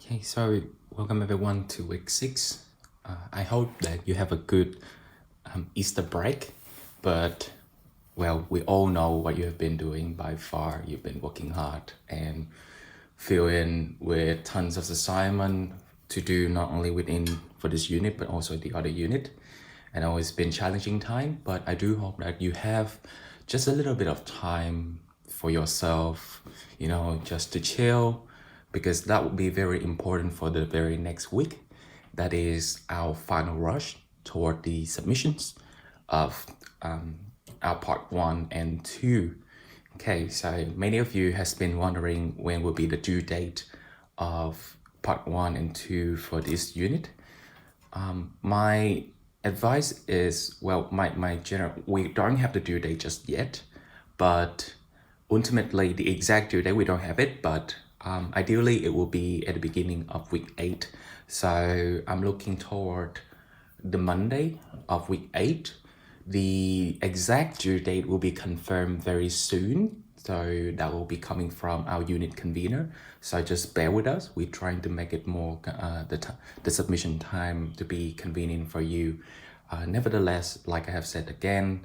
Okay, so welcome everyone to week 6. I hope that you have a good Easter break, but well, we all know what you have been doing by far. You've been working hard and filling with tons of assignment to do not only within for this unit, but also the other unit. I know it's been challenging time, but I do hope that you have just a little bit of time for yourself, just to chill, because that will be very important for the very next week. That is our final rush toward the submissions of our part 1 and 2. Okay, so many of you has been wondering when will be the due date of part 1 and 2 for this unit. My advice is, well, my general, we don't have the due date just yet, but ultimately the exact due date, we don't have it, but ideally it will be at the beginning of week 8. So I'm looking toward the Monday of week 8. The exact due date will be confirmed very soon. So that will be coming from our unit convener. So just bear with us. We're trying to make it more, the submission time to be convenient for you. Nevertheless, like I have said again,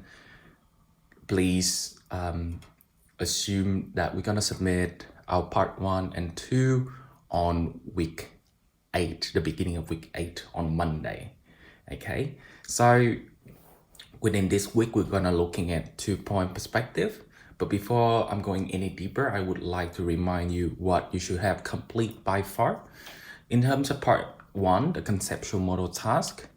please assume that we're gonna submit our part 1 and 2 on week 8, the beginning of week 8 on Monday. Okay, so within this week, we're gonna looking at 2-point perspective. But before I'm going any deeper, I would like to remind you what you should have complete by far. In terms of part 1, the conceptual model task,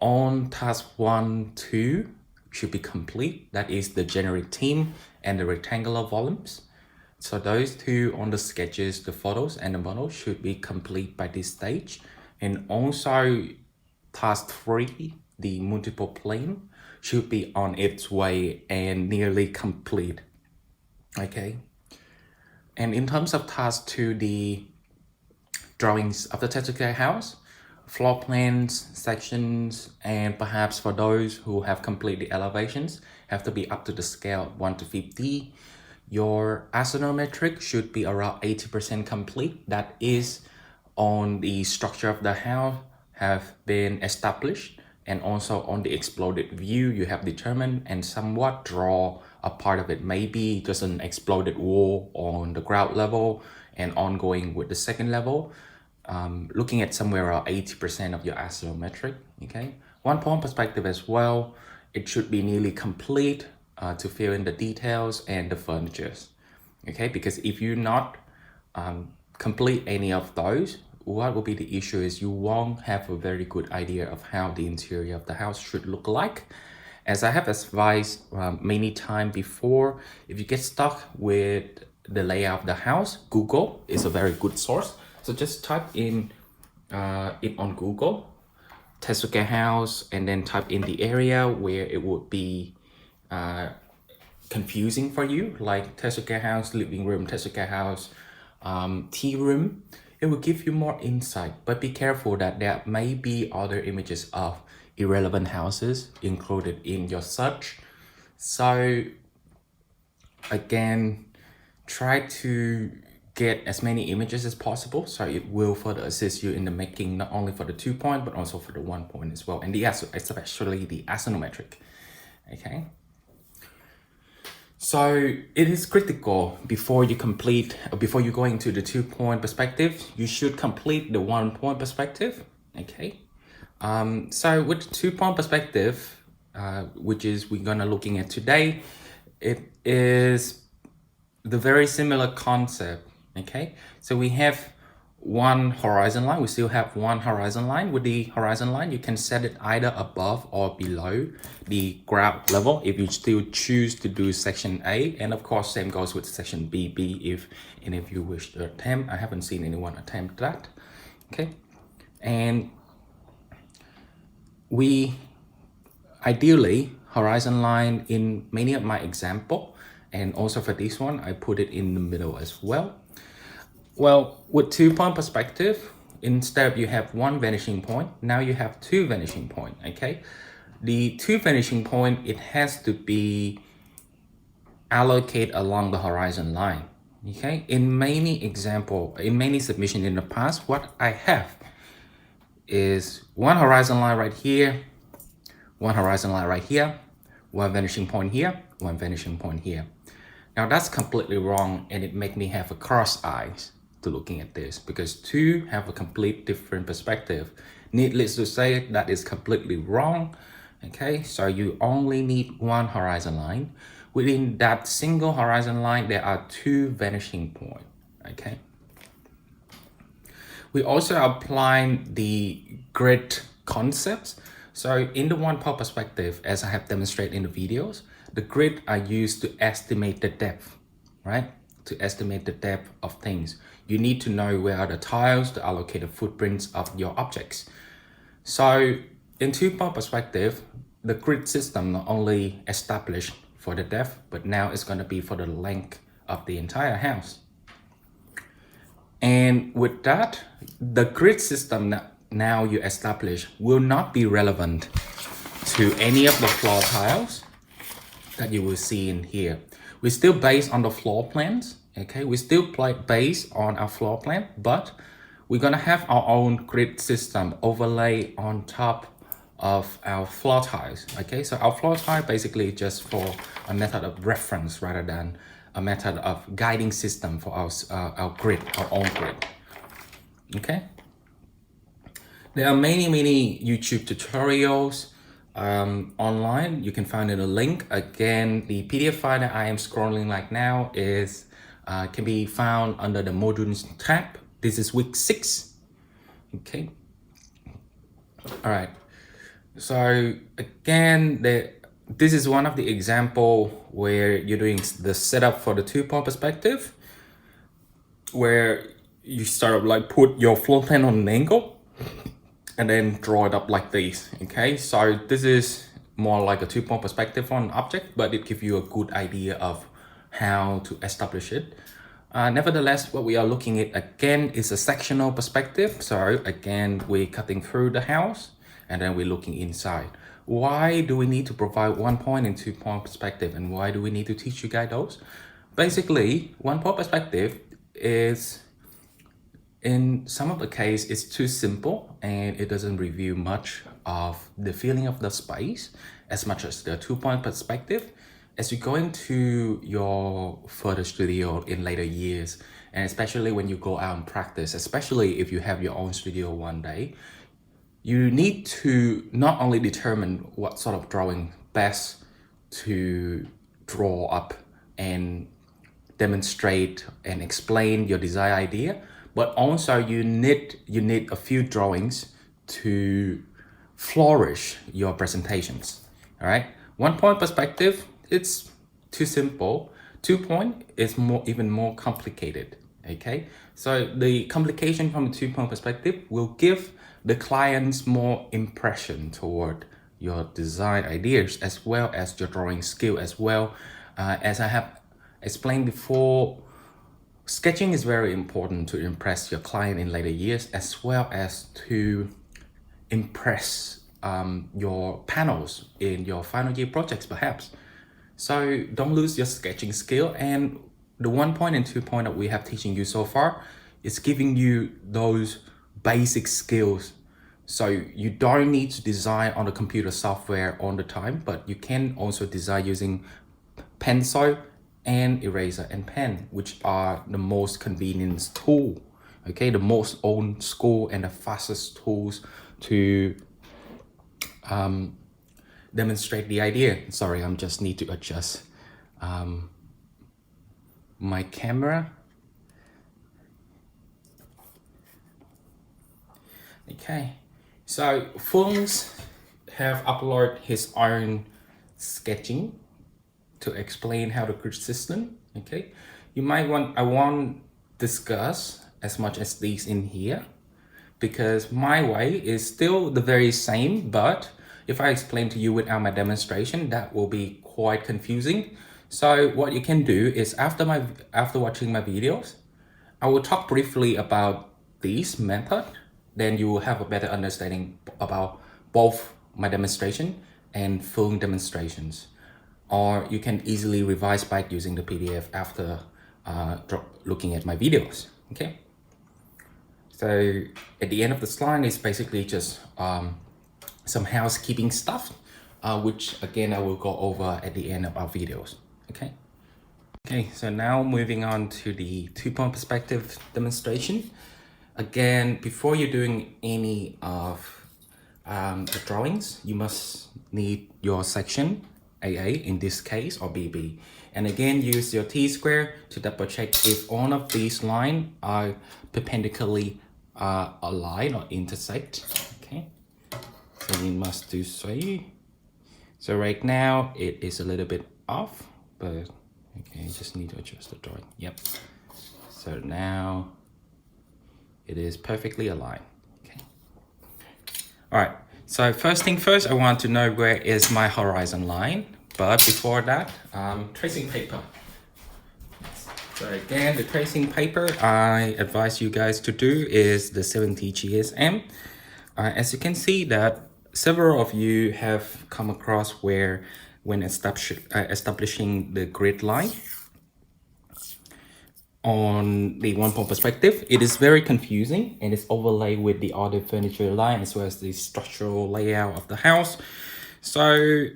on task 1, 2 should be complete. That is the generic theme and the rectangular volumes. So those two on the sketches, the photos and the model should be complete by this stage. And also task 3, the multiple plane, should be on its way and nearly complete. Okay. And in terms of task 2, the drawings of the Tetsuke house, floor plans, sections, and perhaps for those who have completed the elevations, have to be up to the scale 1 to 50. Your axonometric should be around 80% complete. That is on the structure of the house have been established, and also on the exploded view you have determined and somewhat draw a part of it, maybe just an exploded wall on the ground level and ongoing with the second level. Looking at somewhere around 80% of your axonometric. Okay, 1-point perspective as well, it should be nearly complete to fill in the details and the furnitures. Okay, because if you not complete any of those, what will be the issue is you won't have a very good idea of how the interior of the house should look like. As I have advised many times before, if you get stuck with the layout of the house, Google is a very good source. So just type in it on Google, Tetsuke house, and then type in the area where it would be confusing for you, like Tetsuke house, living room, Tetsuke house, tea room. It will give you more insight, but be careful that there may be other images of irrelevant houses included in your search. So again, try to get as many images as possible, so it will further assist you in the making, not only for the 2-point, but also for the 1-point as well, and especially the axonometric. Okay. So it is critical before you go into the 2-point perspective, you should complete the 1-point perspective. Okay. So with the 2-point perspective, which is we're gonna looking at today, it is the very similar concept. Okay. So we have one horizon line. We still have one horizon line. With the horizon line, you can set it either above or below the ground level if you still choose to do section A. And of course, same goes with section BB if any of you wish to attempt. I haven't seen anyone attempt that. Okay. And we ideally horizon line in many of my example, and also for this one, I put it in the middle as well. Well, with 2-point perspective, instead of you have one vanishing point, now you have 2 vanishing point. Okay, the 2 vanishing point, it has to be allocated along the horizon line. Okay, in many submission in the past, what I have is one horizon line right here, one horizon line right here, one vanishing point here, one vanishing point here. Now that's completely wrong, and it make me have a cross eyes to looking at this because two have a complete different perspective. Needless to say, that is completely wrong. Okay, so you only need one horizon line. Within that single horizon line, there are two vanishing points. Okay. We also apply the grid concepts. So in the one part perspective, as I have demonstrated in the videos, the grid are used to estimate the depth, right? To estimate the depth of things. You need to know where are the tiles to allocate the footprints of your objects. So in two-part perspective, the grid system not only established for the depth, but now it's going to be for the length of the entire house. And with that, the grid system that now you establish will not be relevant to any of the floor tiles that you will see in here. We're still based on the floor plans, okay? We still based on our floor plan, but we're gonna have our own grid system overlay on top of our floor tiles, okay? So our floor tile basically just for a method of reference rather than a method of guiding system for our grid, our own grid, okay? There are many YouTube tutorials online. You can find in a link. Again, the PDF file that I am scrolling like now is can be found under the modules tab. This is week 6. Okay. All right. So again, this is one of the example where you're doing the setup for the two-part perspective, where you sort of like put your floor plan on an angle and then draw it up like this. Okay, so this is more like a two-point perspective on an object, but it gives you a good idea of how to establish it. Nevertheless, what we are looking at again is a sectional perspective. So again, we're cutting through the house and then we're looking inside. Why do we need to provide 1 point and 2 point perspective, and why do we need to teach you guys those? Basically, 1 point perspective is, in some of the case, it's too simple and it doesn't reveal much of the feeling of the space as much as the 2 point perspective. As you go into your further studio in later years, and especially when you go out and practice, especially if you have your own studio one day, you need to not only determine what sort of drawing best to draw up and demonstrate and explain your design idea, but also you need a few drawings to flourish your presentations. All right, 1 point perspective, it's too simple. 2 point is even more complicated. Okay, so the complication from the 2 point perspective will give the clients more impression toward your design ideas as well as your drawing skill as well. As I have explained before, sketching is very important to impress your client in later years, as well as to impress your panels in your final year projects perhaps. So don't lose your sketching skill, and the 1 point and 2 point that we have teaching you so far is giving you those basic skills. So you don't need to design on the computer software all the time, but you can also design using pencil and eraser and pen, which are the most convenient tool, okay, the most old school and the fastest tools to demonstrate the idea. Sorry, I just need to adjust my camera. Okay, so Fungs have uploaded his own sketching to explain how the grid system. Okay, I won't discuss as much as these in here because my way is still the very same, but if I explain to you without my demonstration, that will be quite confusing. So what you can do is after watching my videos, I will talk briefly about this method. Then you will have a better understanding about both my demonstration and film demonstrations. Or you can easily revise back using the PDF after looking at my videos. Okay, so at the end of the slide is basically just some housekeeping stuff, which again I will go over at the end of our videos. Okay, so now moving on to the 2-point perspective demonstration. Again, before you're doing any of the drawings, you must need your section AA in this case, or BB. And again, use your T-square to double check if all of these lines are perpendicularly aligned or intersect. Okay, so you must do so. So right now it is a little bit off, but okay, you just need to adjust the drawing. Yep. So now it is perfectly aligned. Okay. All right. So first thing first, I want to know where is my horizon line. But before that, tracing paper. So again, the tracing paper I advise you guys to do is the 70 GSM. As you can see that several of you have come across where when establishing the grid line on the 1-point perspective, it is very confusing and it's overlaid with the other furniture line as well as the structural layout of the house. So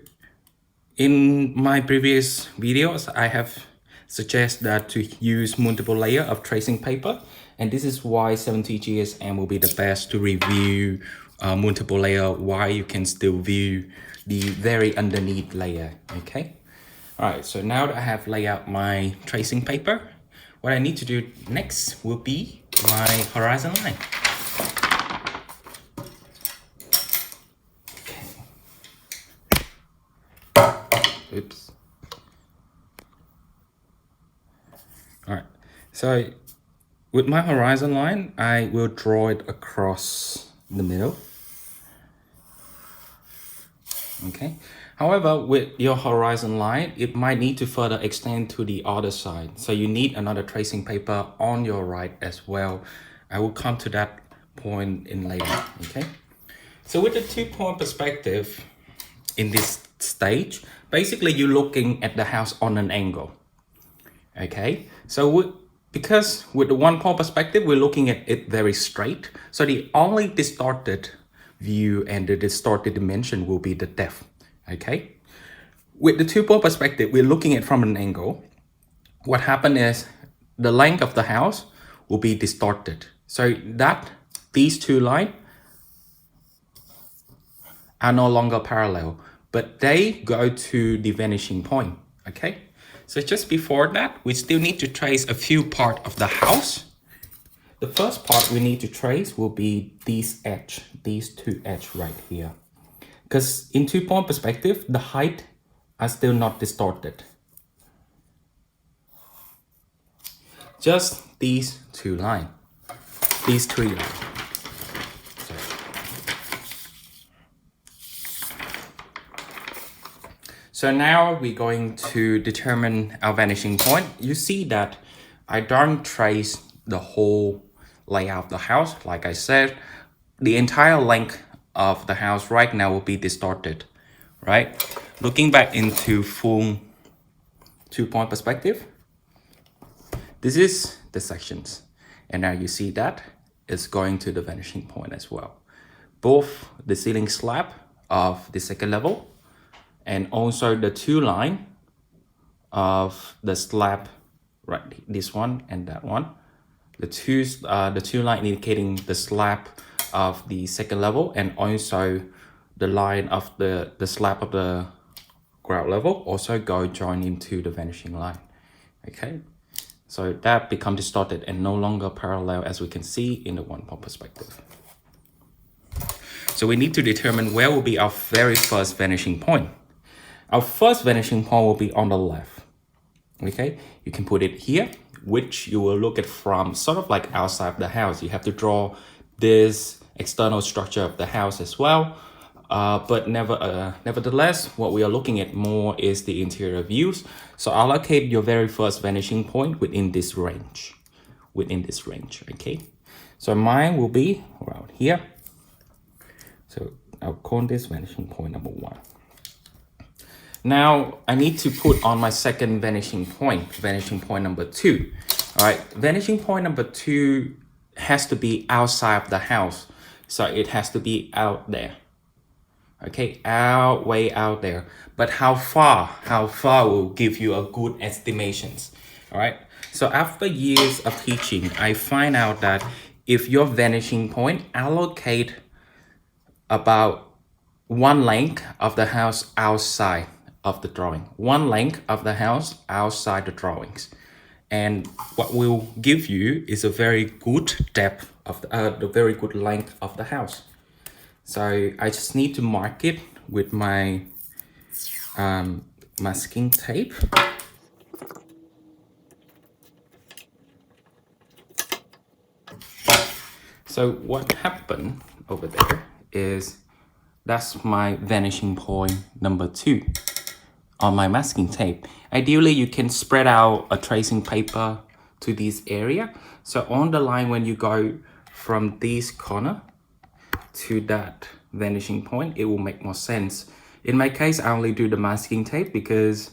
in my previous videos, I have suggested that to use multiple layer of tracing paper, and this is why 70 GSM will be the best to review multiple layer while you can still view the very underneath layer. Okay, all right, so now that I have laid out my tracing paper, what I need to do next will be my horizon line. Okay. Oops. All right, so with my horizon line, I will draw it across the middle. Okay. However, with your horizon line, it might need to further extend to the other side. So you need another tracing paper on your right as well. I will come to that point in later. Okay. So with the 2-point perspective in this stage, basically you're looking at the house on an angle. Okay. So because with the 1-point perspective, we're looking at it very straight. So the only distorted view and the distorted dimension will be the depth. Okay, with the 2-point perspective, we're looking at from an angle. What happened is the length of the house will be distorted. So that these two lines are no longer parallel, but they go to the vanishing point. Okay, so just before that, we still need to trace a few parts of the house. The first part we need to trace will be these two edges right here. Because in 2-point perspective, the height are still not distorted. Just these two lines, these three lines. So now we're going to determine our vanishing point. You see that I don't trace the whole layout of the house. Like I said, the entire length of the house right now will be distorted, right? Looking back into full 2-point perspective, this is the sections. And now you see that it's going to the vanishing point as well. Both the ceiling slab of the second level and also the two line of the slab, right? This one and that one. The two line indicating the slab of the second level and also the line of the slab of the ground level also go join into the vanishing line. Okay, so that becomes distorted and no longer parallel as we can see in the 1-point perspective. So we need to determine where will be our very first vanishing point. Our first vanishing point will be on the left. Okay, you can put it here, which you will look at from sort of like outside of the house. You have to draw this external structure of the house as well. But nevertheless, what we are looking at more is the interior views. So allocate your very first vanishing point within this range. Okay. So mine will be around here. So I'll call this vanishing point number 1. Now I need to put on my second vanishing point number 2. All right, vanishing point number 2 has to be outside of the house. So it has to be out there. Okay, way out there. But how far will give you a good estimations. All right, so after years of teaching, I find out that if your vanishing point allocate about one length of the house outside of the drawing, one length of the house outside the drawings, and what will give you is a very good depth of the very good length of the house. So I just need to mark it with my masking tape. So what happened over there is that's my vanishing point number 2 on my masking tape. Ideally, you can spread out a tracing paper to this area. So on the line, when you go from this corner to that vanishing point, it will make more sense. In my case, I only do the masking tape because,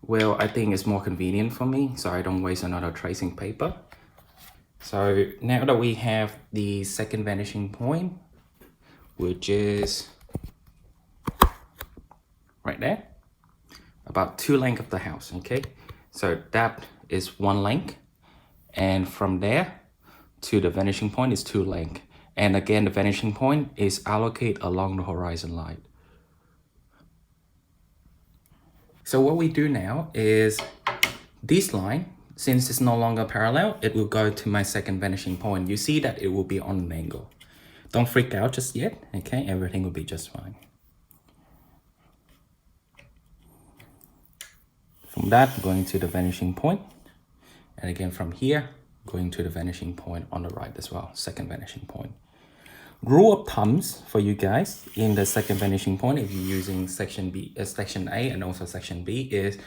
well, I think it's more convenient for me, so I don't waste another tracing paper. So now that we have the second vanishing point, which is right there, about 2 lengths of the house, okay? So that is 1 length, and from there to the vanishing point is 2 lengths. And again, the vanishing point is allocated along the horizon line. So what we do now is this line, since it's no longer parallel, it will go to my second vanishing point. You see that it will be on an angle. Don't freak out just yet, okay? Everything will be just fine. From that, going to the vanishing point. And again, from here, going to the vanishing point on the right as well, second vanishing point. Rule of thumbs for you guys in the second vanishing point, if you're using section A and also section B, is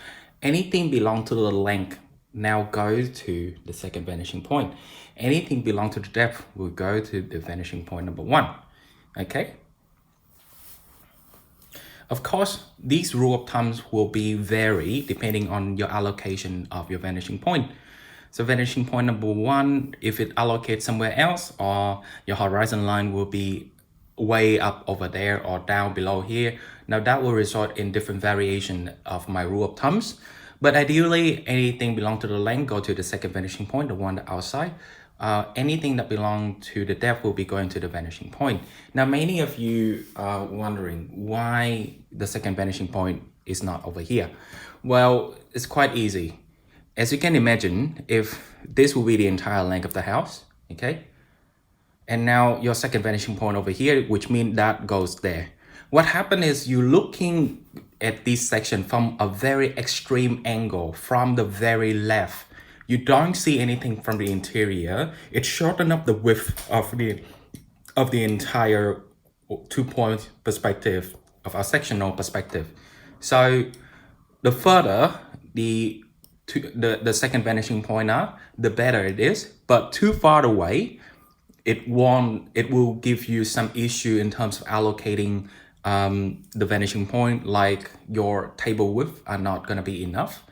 anything belong to the length now goes to the second vanishing point. Anything belong to the depth will go to the vanishing point number 1. Okay. Of course, these rule of thumbs will be vary depending on your allocation of your vanishing point. So vanishing point number 1, if it allocates somewhere else, or your horizon line will be way up over there or down below here. Now that will result in different variation of my rule of thumbs. But ideally, anything belong to the length go to the second vanishing point, the one outside. Anything that belong to the depth will be going to the vanishing point. Now, many of you are wondering why the second vanishing point is not over here. Well, it's quite easy. As you can imagine, if this will be the entire length of the house, okay? And now your second vanishing point over here, which means that goes there. What happened is you're looking at this section from a very extreme angle, from the very left. You don't see anything from the interior. It shortened up the width of the entire 2-point perspective of our sectional perspective. So the further the second vanishing point are, the better it is. But too far away, it will give you some issue in terms of allocating the vanishing point, like your table width are not going to be enough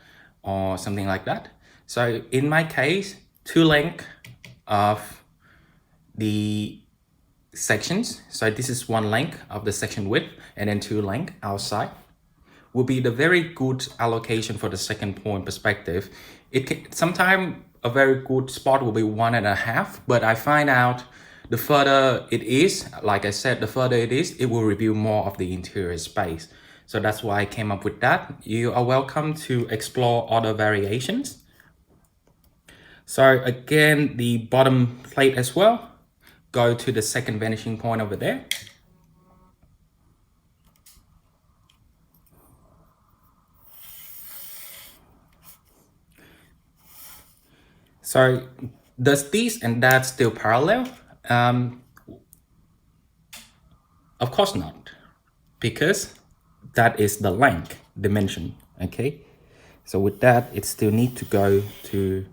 or something like that. So in my case, 2 length of the sections. So this is 1 length of the section width, and then 2 length outside will be the very good allocation for the second point perspective. It can sometimes a very good spot will be 1.5, but I find out the further it is, like I said, the further it is, it will reveal more of the interior space. So that's why I came up with that. You are welcome to explore other variations. So again, the bottom plate as well, go to the second vanishing point over there. So does this and that still parallel? Of course not, because that is the length dimension, okay? So with that, it still need to go to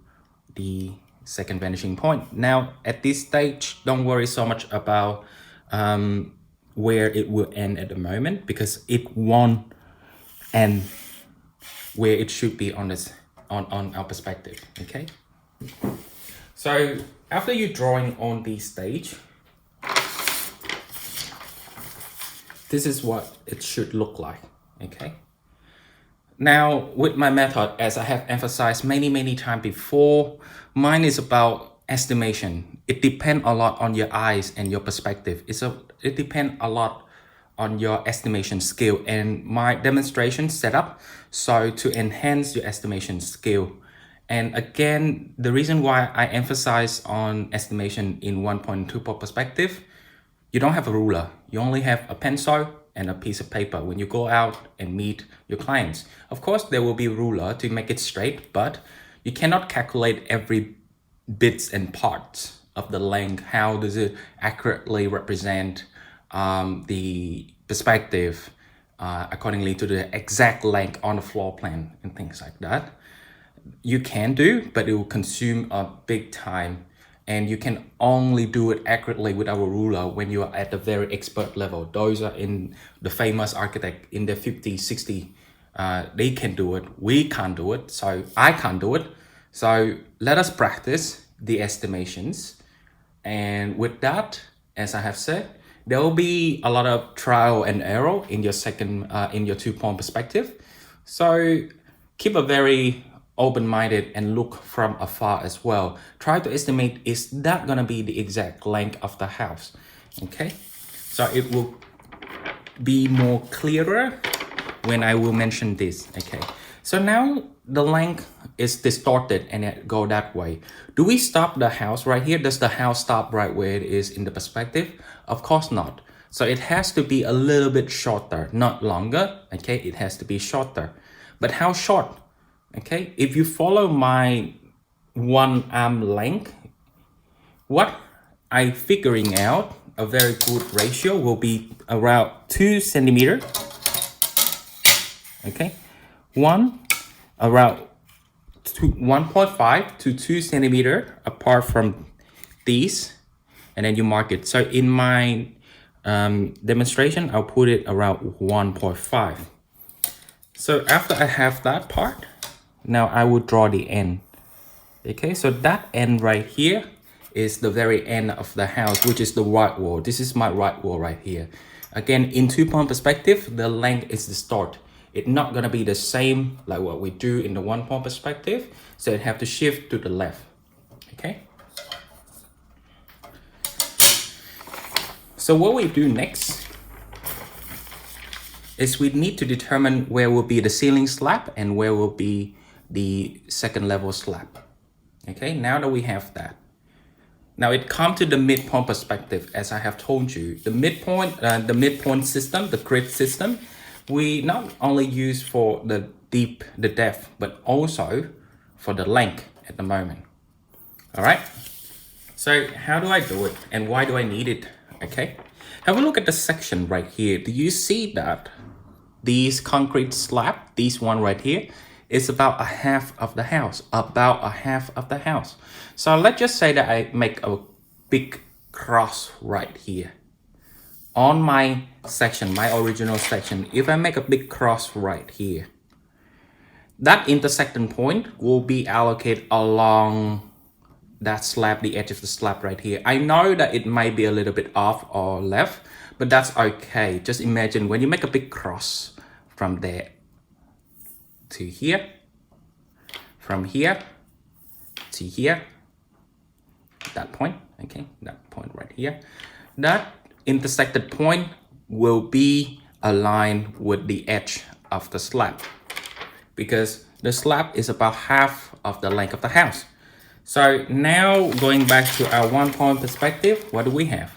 the second vanishing point. Now, at this stage, don't worry so much about where it will end at the moment, because it won't end where it should be on this on our perspective. Okay, so after you drawing on the stage, this is what it should look like. Okay, now with my method, as I have emphasized many times before, mine is about estimation. It depends a lot on your eyes and your perspective. It depends a lot on your estimation skill and my demonstration setup, so to enhance your estimation skill. And again, the reason why I emphasize on estimation in 1.2 perspective, you don't have a ruler. You only have a pencil and a piece of paper when you go out and meet your clients. Of course, there will be a ruler to make it straight, but you cannot calculate every bits and parts of the length. How does it accurately represent the perspective accordingly to the exact length on the floor plan and things like that? You can do, but it will consume a big time, and you can only do it accurately with our ruler when you are at the very expert level. Those are in the famous architect in the 50, 60. They can do it. We can't do it. So I can't do it. So let us practice the estimations. And with that, as I have said, there will be a lot of trial and error in your in your 2-point perspective. So keep a very open-minded and look from afar as well. Try to estimate, is that gonna be the exact length of the house? Okay, so it will be more clearer when I will mention this. Okay, so now the length is distorted and it go that way. Do we stop the house right here? Does the house stop right where it is in the perspective? Of course not. So it has to be a little bit shorter, not longer. Okay, it has to be shorter. But how short? Okay, if you follow my 1 arm length, what I figuring out a very good ratio will be around 2 centimeter. Okay, around 1.5 to 2 centimeter apart from these, and then you mark it. So in my demonstration, I'll put it around 1.5. So after I have that part, now I will draw the end. Okay, so that end right here is the very end of the house, which is the right wall. This is my right wall right here. Again, in 2-point perspective, the length is distorted. It's not gonna be the same like what we do in the 1-point perspective, so it have to shift to the left. Okay. So what we do next is we need to determine where will be the ceiling slab and where will be the second level slab. Okay, now that we have that, now it comes to the midpoint perspective. As I have told you, the midpoint system, the Crypt system, we not only use for the depth, but also for the length at the moment. All right, so how do I do it and why do I need it? Okay, have a look at the section right here. Do you see that these concrete slab, this one right here, is about a half of the house, So let's just say that I make a big cross right here on my section, my original section. If I make a big cross right here, that intersection point will be allocated along that slab, the edge of the slab right here. I know that it might be a little bit off or left, but that's okay. Just imagine when you make a big cross from there to here, from here to here, that point, okay, that point right here, that intersected point will be aligned with the edge of the slab, because the slab is about half of the length of the house. So now going back to our 1-point perspective, what do we have?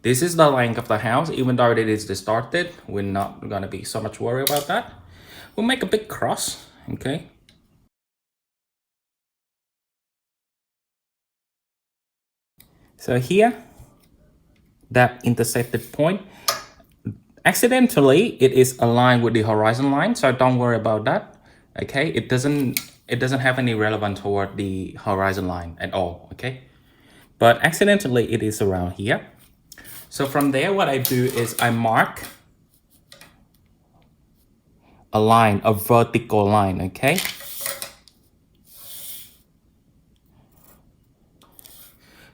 This is the length of the house. Even though it is distorted, we're not gonna be so much worried about that. We'll make a big cross, okay? So here, that intersected point, accidentally, it is aligned with the horizon line, so don't worry about that, okay? It doesn't have any relevance toward the horizon line at all, okay? But accidentally, it is around here. So from there, what I do is I mark a line, a vertical line, okay?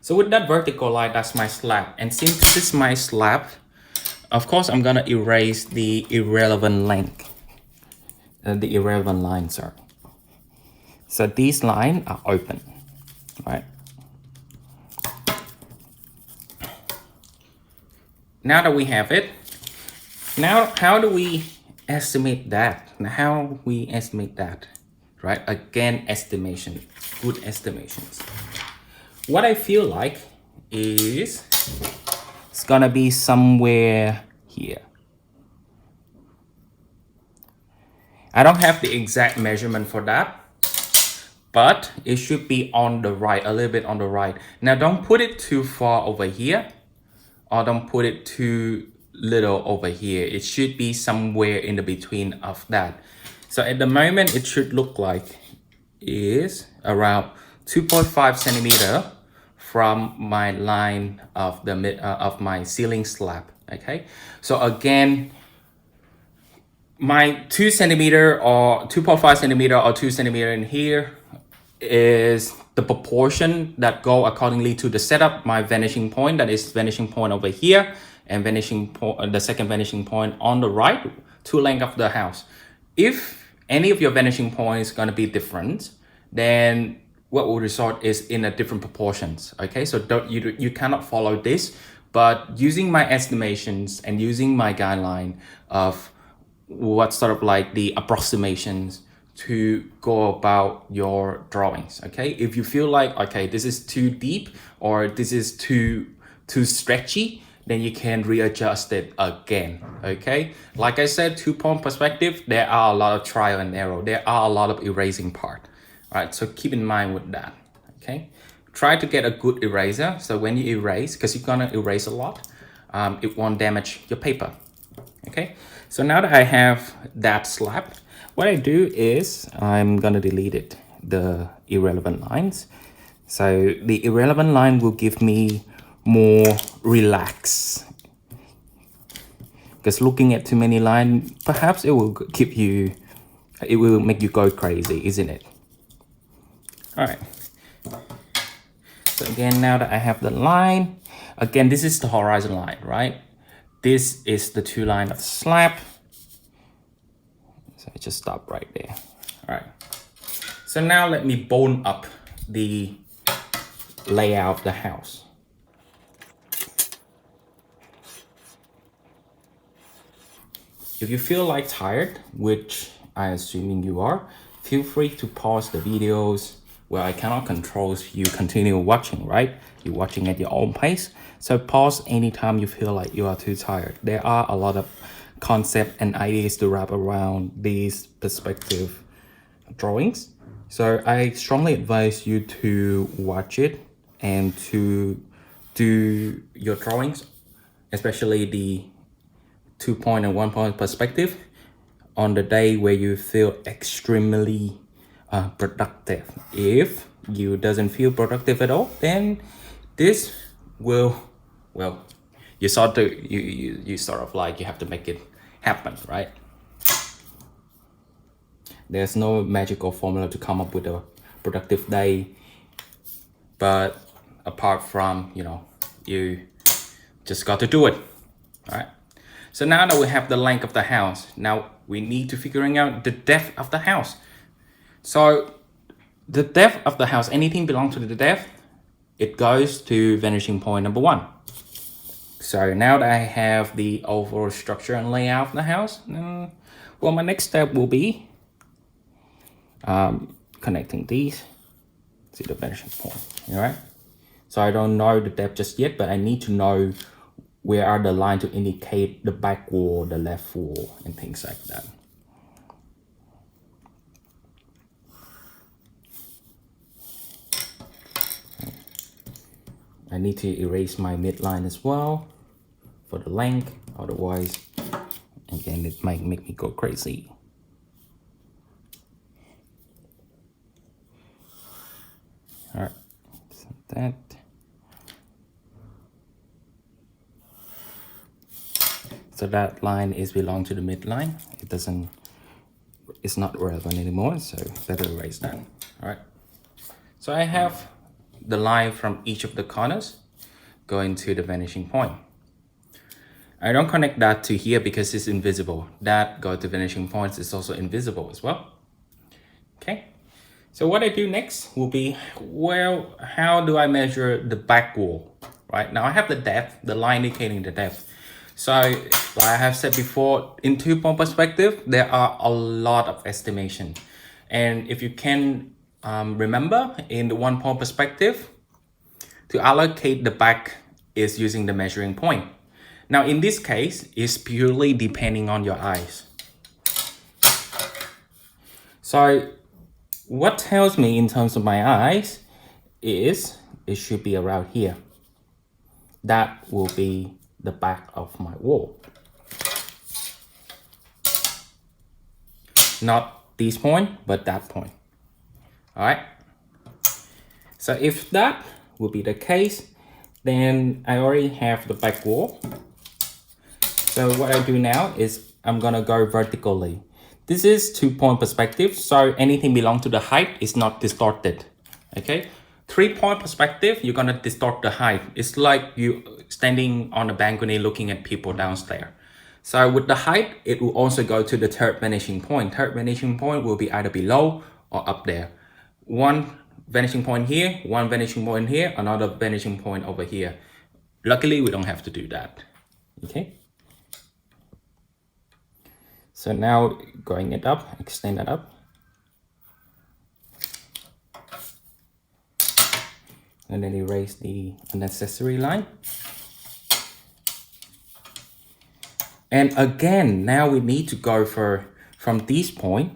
So with that vertical line, that's my slab. And since this is my slab, of course, I'm gonna erase the irrelevant length, the irrelevant line, sorry. So these lines are open, right? Now that we have it, now how do we estimate that? Now how we estimate that, right? Again, estimation, good estimations. What I feel like is it's gonna be somewhere here. I don't have the exact measurement for that, but it should be on the right, a little bit on the right. Now don't put it too far over here, or don't put it too little over here. It should be somewhere in the between of that. So at the moment, it should look like is around 2.5 centimeter from my line of the of my ceiling slab. Okay, so again, my 2 centimeter or 2.5 centimeter or 2 centimeter in here is the proportion that go accordingly to the setup, my vanishing point, that is vanishing point over here, and vanishing point, the second vanishing point on the right, to length of the house. If any of your vanishing point is going to be different, then what will result is in a different proportions. Okay, so you cannot follow this, but using my estimations and using my guideline of what sort of like the approximations to go about your drawings. Okay, if you feel like, okay, this is too deep or this is too stretchy, then you can readjust it again. Okay, like I said, 2-point perspective, there are a lot of trial and error, there are a lot of erasing part. All right, so keep in mind with that. Okay, try to get a good eraser, so when you erase, because you're gonna erase a lot, it won't damage your paper. Okay, so now that I have that slab, what I do is I'm gonna delete it, the irrelevant lines. So the irrelevant line will give me more relax. Because looking at too many lines, perhaps it will keep you, it will make you go crazy, isn't it? All right. So again, now that I have the line, again, this is the horizon line, right? This is the 2 line of the slab. So I just stop right there. All right. So now let me bone up the layout of the house. If you feel like tired, which I assuming you are, feel free to pause the videos. Well, I cannot control you continue watching, right? You're watching at your own pace. So pause anytime you feel like you are too tired. There are a lot of concept and ideas to wrap around these perspective drawings. So I strongly advise you to watch it and to do your drawings, especially the 2-point and 1-point perspective, on the day where you feel extremely productive. If you doesn't feel productive at all, then this will, well, you sort of like, you have to make it happen, right? There's no magical formula to come up with a productive day, but apart from, you know, you just got to do it. All right. So now that we have the length of the house, now we need to figuring out the depth of the house. So the depth of the house, anything belong to the depth, it goes to vanishing point number 1. So now that I have the overall structure and layout of the house, well, my next step will be connecting these to the vanishing point. All right. So I don't know the depth just yet, but I need to know where are the lines to indicate the back wall, the left wall, and things like that. I need to erase my midline as well for the length, otherwise, again, it might make me go crazy. All right, so that. So that line is belong to the midline. It doesn't it's not relevant anymore, so better erase that. All right. So I have the line from each of the corners going to the vanishing point. I don't connect that to here because it's invisible. That go to vanishing points is also invisible as well. Okay. So what I do next will be, well, how do I measure the back wall? Right now I have the depth, the line indicating the depth. So like I have said before, in two-point perspective, there are a lot of estimation. And if you can remember, in the one-point perspective, to allocate the back is using the measuring point. Now in this case, it's purely depending on your eyes. So what tells me in terms of my eyes is it should be around here. That will be the back of my wall. Not this point, but that point. All right. So if that will be the case, then I already have the back wall. So what I do now is I'm gonna go vertically. This is two-point perspective, so anything belong to the height is not distorted. Okay. Three-point perspective, you're gonna distort the height. It's like you standing on a balcony looking at people downstairs. So with the height, it will also go to the third vanishing point. Third vanishing point will be either below or up there. One vanishing point here, one vanishing point here, another vanishing point over here. Luckily, we don't have to do that. Okay. So now going it up, extend it up. And then erase the unnecessary line. And again, now we need to go from this point,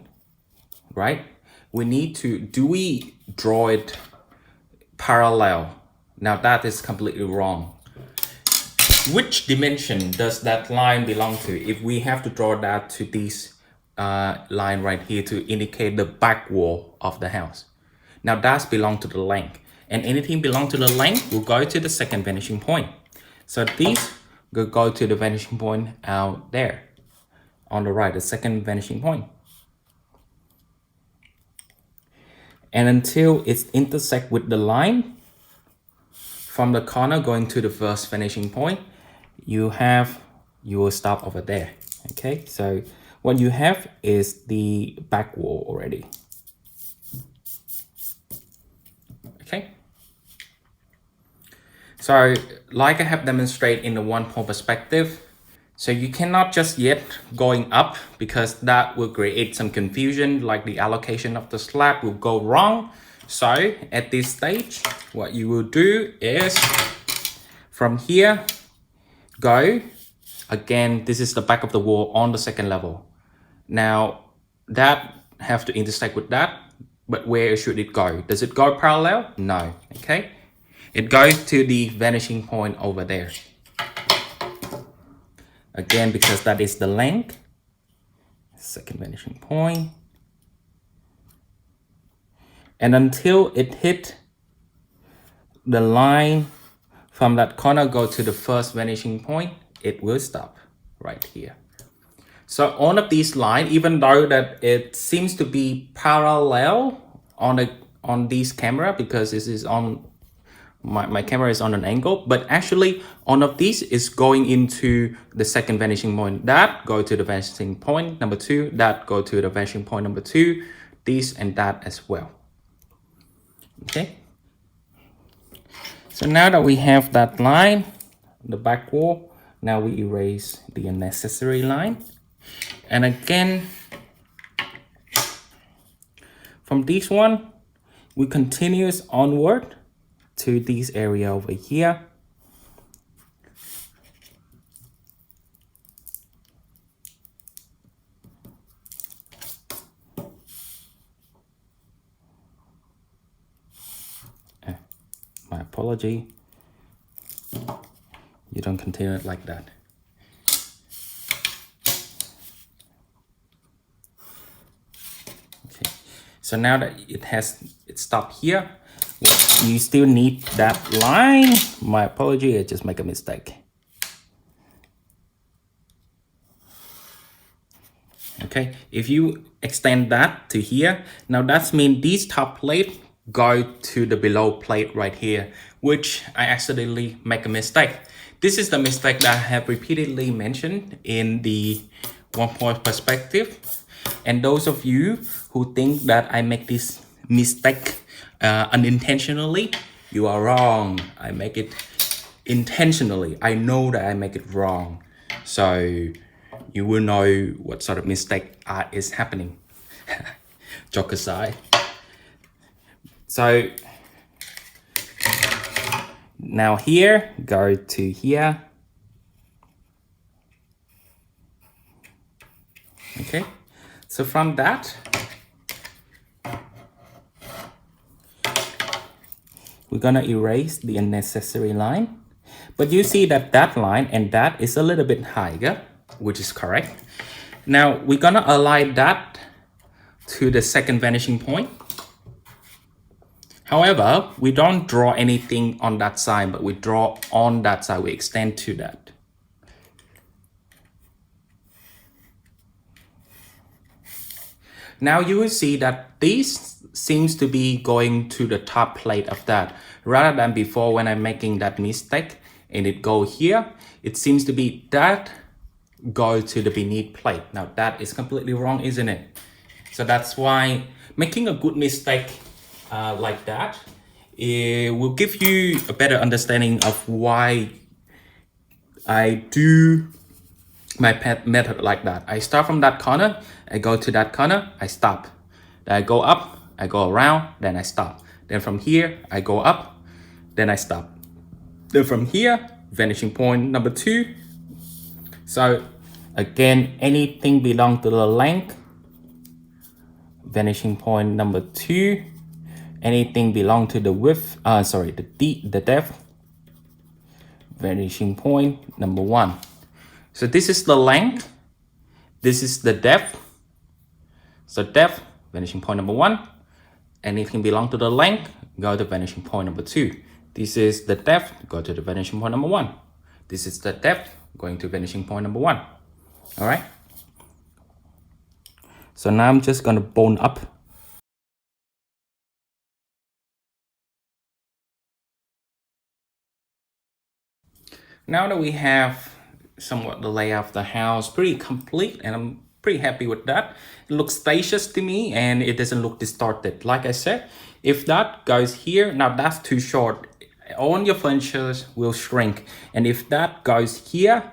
right? We need to, do we draw it parallel? Now that is completely wrong. Which dimension does that line belong to? If we have to draw that to this line right here to indicate the back wall of the house. Now that's belong to the length. And anything belong to the length will go to the second vanishing point. So these will go to the vanishing point out there on the right, the second vanishing point. And until it's intersect with the line from the corner going to the first vanishing point, you will stop over there. Okay, so what you have is the back wall already. Okay. So like I have demonstrated in the one-point perspective, so you cannot just yet going up because that will create some confusion, like the allocation of the slab will go wrong. So at this stage, what you will do is from here, go. Again, this is the back of the wall on the second level. Now that have to intersect with that, but where should it go? Does it go parallel? No, okay. It goes to the vanishing point over there. Again, because that is the length. Second vanishing point. And until it hit the line from that corner, go to the first vanishing point, it will stop right here. So all of these lines, even though that it seems to be parallel on this camera, because this is on my camera is on an angle, but actually all of these is going into the second vanishing point. That go to the vanishing point number 2, that go to the vanishing point number 2, this and that as well. Okay. So now that we have that line, the back wall, now we erase the unnecessary line. And again, from this one, we continue onward to this area over here. My apology. You don't continue it like that. Okay. So now that it stopped here, you still need that line. My apology, I just make a mistake. Okay, if you extend that to here, now that's mean these top plate go to the below plate right here, which I accidentally make a mistake. This is the mistake that I have repeatedly mentioned in the 1 point perspective. And those of you who think that I make this mistake unintentionally, you are wrong. I make it intentionally. I know that I make it wrong. So you will know what sort of mistake is happening. Joke aside. So now here, go to here. Okay, so from that, we're gonna erase the unnecessary line. But you see that that line and that is a little bit higher, which is correct. Now we're gonna align that to the second vanishing point. However, we don't draw anything on that side, but we draw on that side, we extend to that. Now you will see that this seems to be going to the top plate of that, rather than before when I'm making that mistake and it go here, it seems to be that go to the beneath plate. Now that is completely wrong, isn't it? So that's why making a good mistake like that, it will give you a better understanding of why I do my method like that. I start from that corner, I go to that corner, I stop. Then I go up, I go around, then I stop. Then from here, I go up, then I stop. Then from here, vanishing point number 2. So again, anything belong to the length, vanishing point number 2. Anything belong to the width, the depth, vanishing point number 1. So this is the length, this is the depth. So depth, vanishing point number 1. Anything belong to the length, go to vanishing point number 2. This is the depth, go to the vanishing point number 1. This is the depth, going to vanishing point number 1. All right. So now I'm just gonna bone up. Now that we have somewhat the layout of the house pretty complete, and I'm pretty happy with that. It looks spacious to me and it doesn't look distorted. Like I said, if that goes here, now that's too short. All your furniture will shrink. And if that goes here,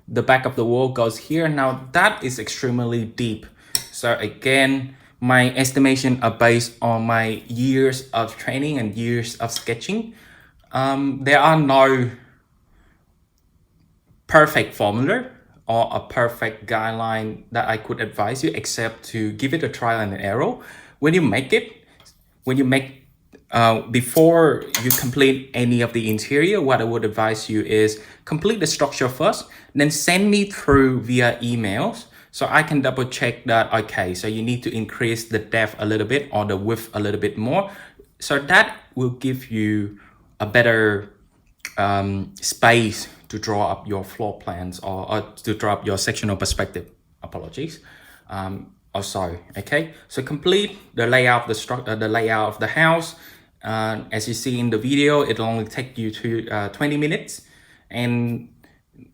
the back of the wall goes here. Now that is extremely deep. So again, my estimation are based on my years of training and years of sketching. There are no perfect formula or a perfect guideline that I could advise you, except to give it a trial and error. When you make before you complete any of the interior, what I would advise you is complete the structure first, then send me through via emails so I can double check that, okay, so you need to increase the depth a little bit or the width a little bit more. So that will give you a better space to draw up your floor plans or to draw up your sectional perspective. Apologies. Also, okay. So complete the layout of the structure, the layout of the house. As you see in the video, it'll only take you to 20 minutes and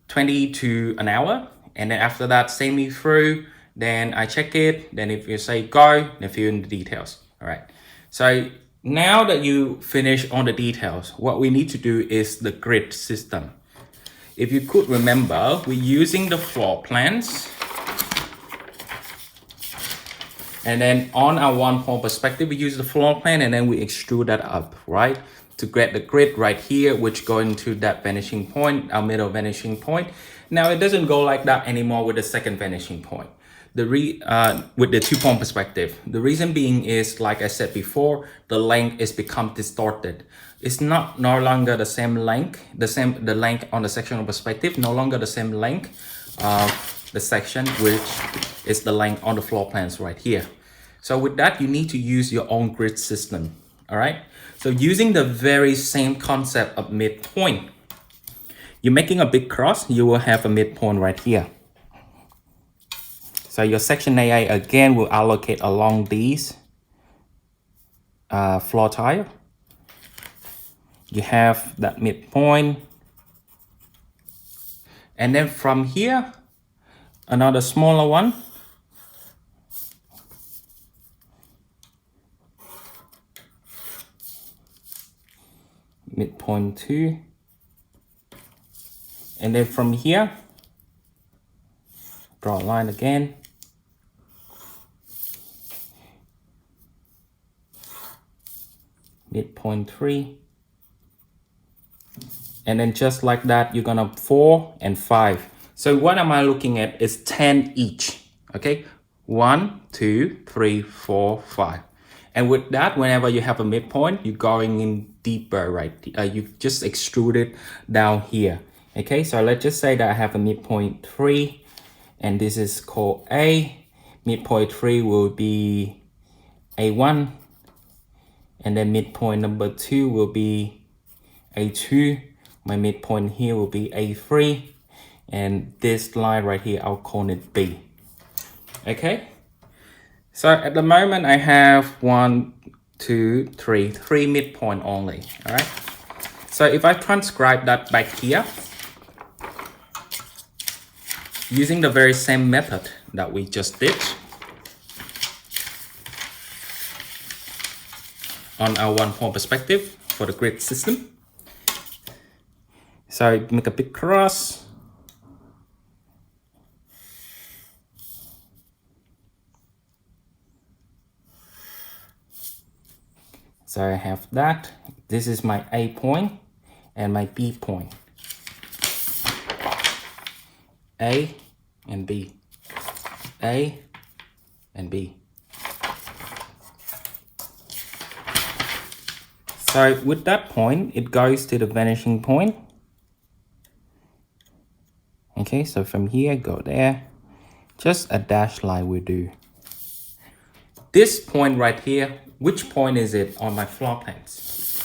20 to an hour. And then after that, send me through. Then I check it. Then if you say go, then fill in the details. All right. So now that you finish on the details, what we need to do is the grid system. If you could remember, we're using the floor plans. And then on our 1 point perspective, we use the floor plan and then we extrude that up, right? To get the grid right here, which go into that vanishing point, our middle vanishing point. Now it doesn't go like that anymore with the second vanishing point. With the 2 point perspective. The reason being is, like I said before, the length is become distorted. It's no longer the same length, the length on the sectional perspective, no longer the same length of the section, which is the length on the floor plans right here. So with that, you need to use your own grid system. All right. So using the very same concept of midpoint, you're making a big cross, you will have a midpoint right here. So your section AA again will allocate along these floor tile. You have that midpoint. And then from here, another smaller one. Midpoint 2. And then from here, draw a line again. Midpoint 3. And then just like that, you're gonna 4 and 5. So what am I looking at is 10 each, okay? 1, 2, 3, 4, 5. And with that, whenever you have a midpoint, you're going in deeper, right? You just extrude it down here, okay? So let's just say that I have a midpoint 3, and this is called A. Midpoint 3 will be A1, and then midpoint number 2 will be A2. My midpoint here will be A3, and this line right here, I'll call it B. Okay, so at the moment I have 1, 2, 3 midpoint only. All right, so if I transcribe that back here using the very same method that we just did on our one-point perspective for the grid system. So make a big cross. So I have that. This is my A point and my B point. A and B. A and B. So with that point, it goes to the vanishing point. Okay, so from here, go there. Just a dashed line will do. This point right here, which point is it on my floor plans?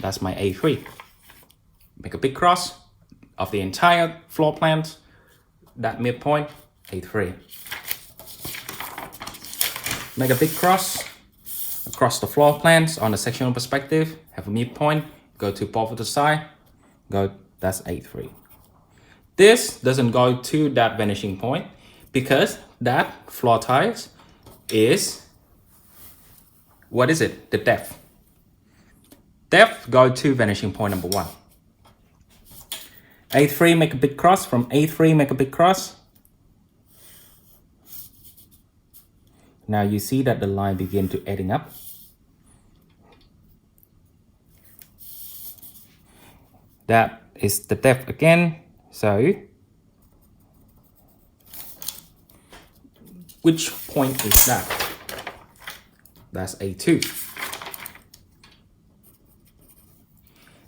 That's my A3. Make a big cross of the entire floor plan. That midpoint, A3. Make a big cross across the floor plans on the sectional perspective. Have a midpoint, go to both of the side, go, that's A3. This doesn't go to that vanishing point because that floor tiles is, what is it? The depth. Depth go to vanishing point number 1. A3, make a big cross. From A3, make a big cross. Now you see that the line begin to adding up. That is the depth again. So, which point is that? That's A2.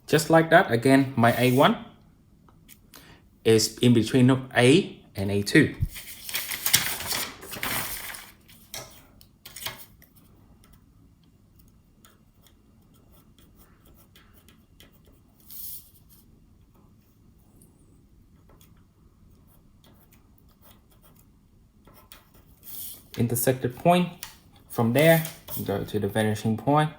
Just like that, again, my A1 is in between of A and A2. Intersected point. From there, go to the vanishing point.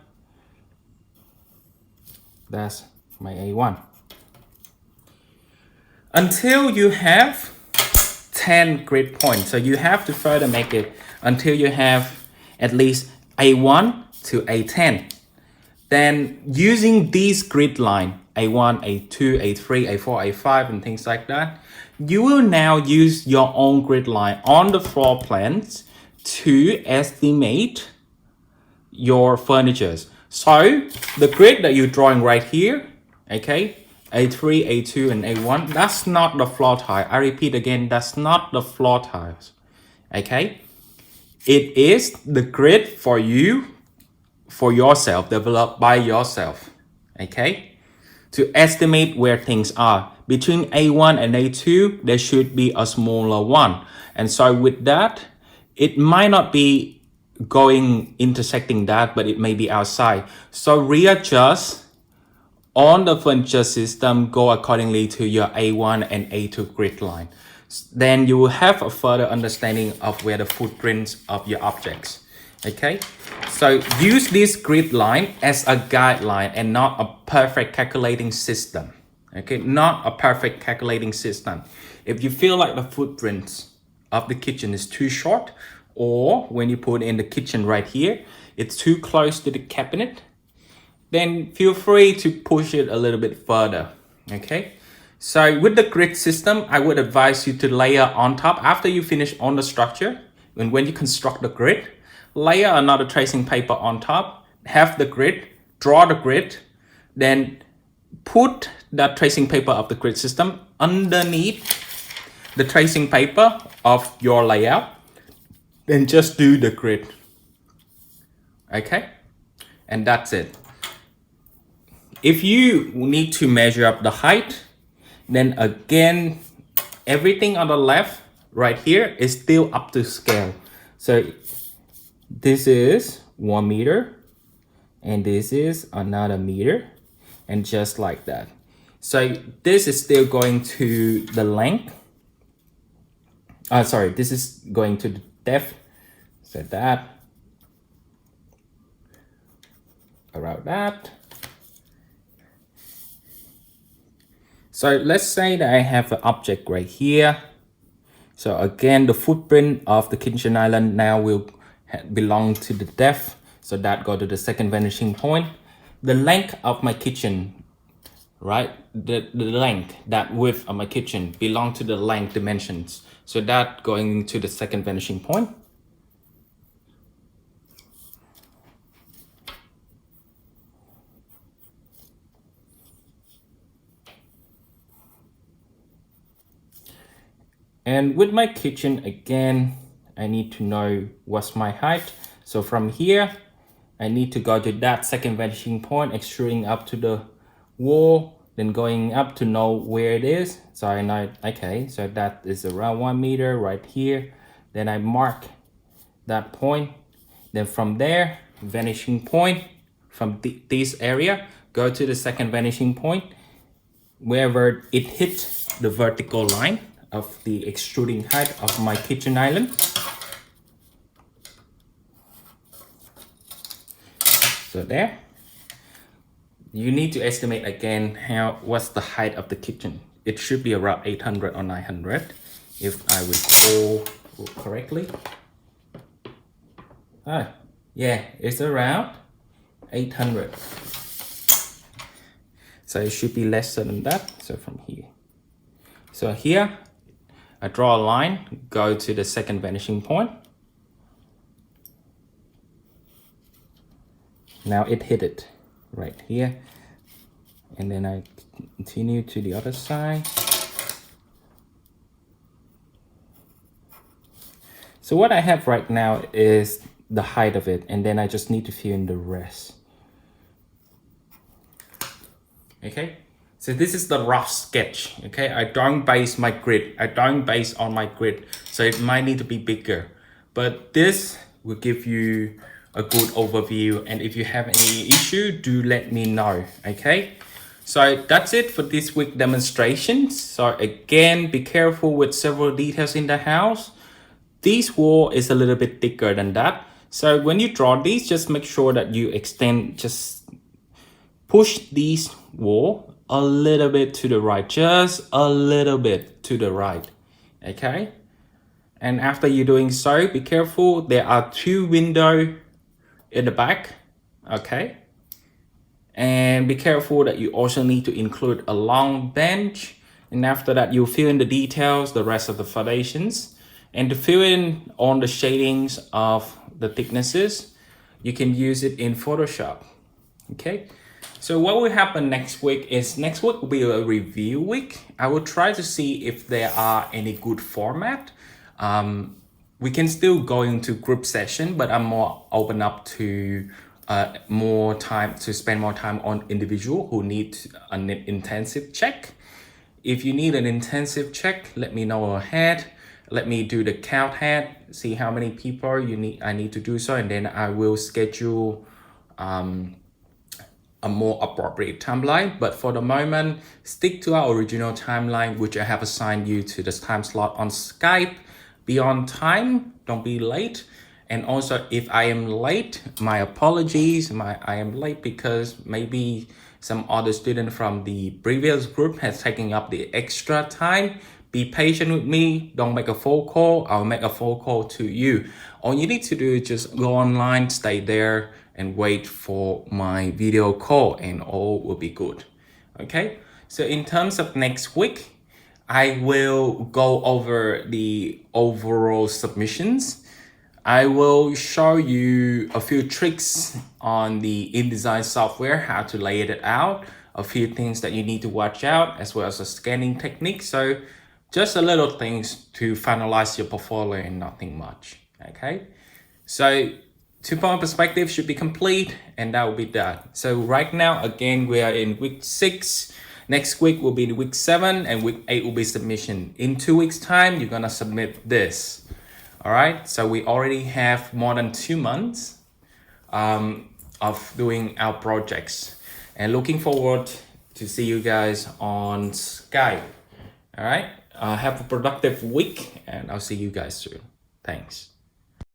That's my A1. Until you have 10 grid points. So you have to further make it until you have at least A1 to A10. Then using these grid line, A1, A2, A3, A4, A5, and things like that, you will now use your own grid line on the floor plans to estimate your furnitures. So the grid that you're drawing right here, okay, A3, A2, and A1, that's not the floor tile. I repeat again, that's not the floor tiles, okay? It is the grid for you, for yourself, developed by yourself, okay? To estimate where things are. Between A1 and A2, there should be a smaller one. And so with that, it might not be intersecting that, but it may be outside. So readjust on the furniture system, go accordingly to your A1 and A2 grid line. then you will have a further understanding of where the footprints of your objects. Okay, so use this grid line as a guideline and not a perfect calculating system. Okay, not a perfect calculating system. If you feel like the footprints of the kitchen is too short, or when you put in the kitchen right here, it's too close to the cabinet, then feel free to push it a little bit further. Okay, so with the grid system, I would advise you to layer on top after you finish on the structure. And when you construct the grid, layer another tracing paper on top, have the grid, draw the grid, then put that tracing paper of the grid system underneath the tracing paper of your layout, then just do the grid. Okay, and that's it. If you need to measure up the height, then again, everything on the left right here is still up to scale. So this is 1 meter and this is another meter, and just like that. So this is still going to the length. Sorry, this is going to the depth. So that, around that. So let's say that I have an object right here. So again, the footprint of the kitchen island now will belong to the depth. So that go to the second vanishing point. The length of my kitchen, right? The length, that width of my kitchen belong to the length dimensions. So that going to the second vanishing point. And with my kitchen, again, I need to know what's my height. So from here, I need to go to that second vanishing point, extruding up to the wall, then going up to know where it is. So I know, okay, so that is around 1 meter right here. Then I mark that point. Then from there, vanishing point, from this area, go to the second vanishing point, wherever it hits the vertical line of the extruding height of my kitchen island. So there. You need to estimate again what's the height of the kitchen. It should be around 800 or 900 if I recall correctly. Yeah, it's around 800. So it should be less than that. So from here. So here, I draw a line, go to the second vanishing point. Now it hit it right here. And then I continue to the other side. So what I have right now is the height of it, and then I just need to fill in the rest. Okay, so this is the rough sketch. Okay, I don't base my grid. I don't base on my grid, so it might need to be bigger. But this will give you a good overview, and if you have any issue, do let me know. Okay, so that's it for this week demonstration. So again, be careful with several details in the house. This wall is a little bit thicker than that. So when you draw these, just make sure that you extend, just push these wall a little bit to the right, just a little bit to the right. Okay, and after you're doing so, be careful. There are 2 windows in the back. Okay, and be careful that you also need to include a long bench. And after that, you fill in the details, the rest of the foundations. And to fill in on the shadings of the thicknesses, you can use it in Photoshop. Okay, so what will happen next week is, next week will be a review week. I will try to see if there are any good format. We can still go into group session, but I'm more open up to more time, to spend more time on individual who need an intensive check. If you need an intensive check, let me know ahead. Let me do the count ahead, see how many people I need to do so, and then I will schedule a a more appropriate timeline. But for the moment, stick to our original timeline, which I have assigned you to this time slot on Skype. Be on time, don't be late. And also, if I am late, my apologies. I am late because maybe some other student from the previous group has taken up the extra time. Be patient with me. Don't make a phone call. I'll make a phone call to you. All you need to do is just go online, stay there, and wait for my video call, and all will be good. Okay? So in terms of next week, I will go over the overall submissions. I will show you a few tricks on the InDesign software, how to lay it out, a few things that you need to watch out, as well as a scanning technique. So just a little things to finalize your portfolio and nothing much, okay? So 2-point perspective should be complete and that will be done. So right now, again, we are in week 6. Next week will be week 7 and week 8 will be submission. In 2 weeks time, you're gonna submit this. All right, so we already have more than 2 months of doing our projects and looking forward to see you guys on Skype. All right, have a productive week and I'll see you guys soon. Thanks.